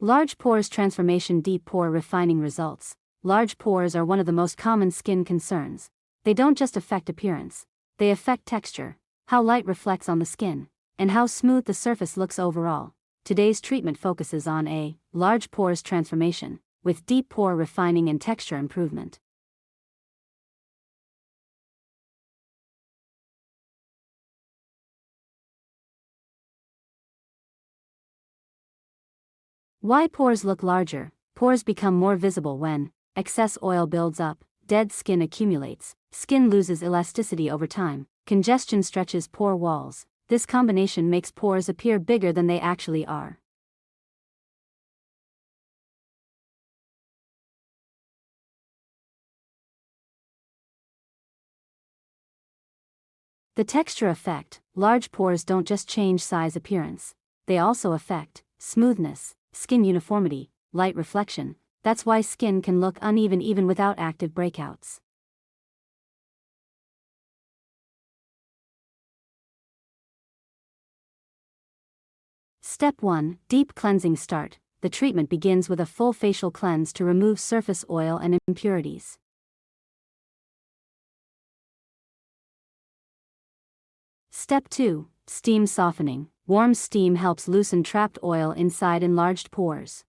Large pores transformation. Deep pore refining results. Large pores are one of the most common skin concerns. They don't just affect appearance, they affect texture, how light reflects on the skin, and how smooth the surface looks overall. Today's treatment focuses on a large pores transformation, with deep pore refining and texture improvement. Why pores look larger? Pores become more visible when excess oil builds up, dead skin accumulates, skin loses elasticity over time, congestion stretches pore walls. This combination makes pores appear bigger than they actually are. The texture effect. Large pores don't just change size appearance, they also affect smoothness, skin uniformity, light reflection. That's why skin can look uneven even without active breakouts. Step 1. Deep cleansing. Start. The treatment begins with a full facial cleanse to remove surface oil and impurities. Step 2. Steam softening. Warm steam helps loosen trapped oil inside enlarged pores.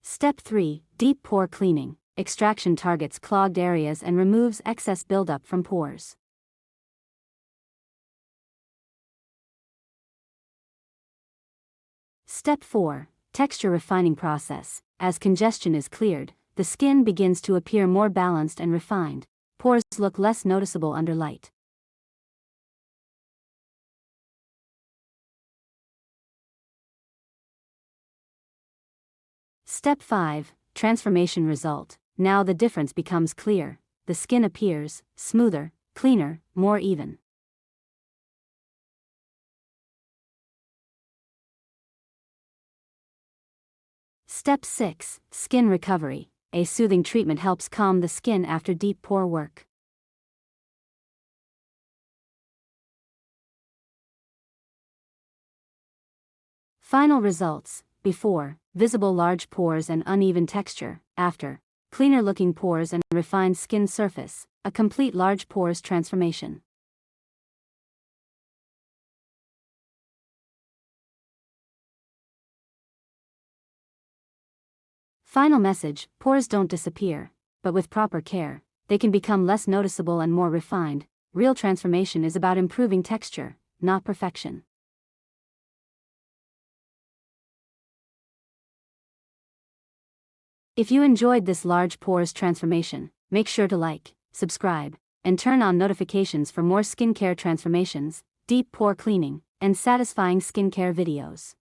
Step 3. Deep pore cleaning. Extraction targets clogged areas and removes excess buildup from pores. Step 4. Texture refining process. As congestion is cleared, the skin begins to appear more balanced and refined. Pores look less noticeable under light. Step 5. Transformation result. Now the difference becomes clear. The skin appears smoother, cleaner, more even. Step 6. Skin recovery. A soothing treatment helps calm the skin after deep pore work. Final results. Before, visible large pores and uneven texture. After, cleaner looking pores and refined skin surface. A complete large pores transformation. Final message. Pores don't disappear, but with proper care, they can become less noticeable and more refined. Real transformation is about improving texture, not perfection. If you enjoyed this large pores transformation, make sure to like, subscribe, and turn on notifications for more skincare transformations, deep pore cleaning, and satisfying skincare videos.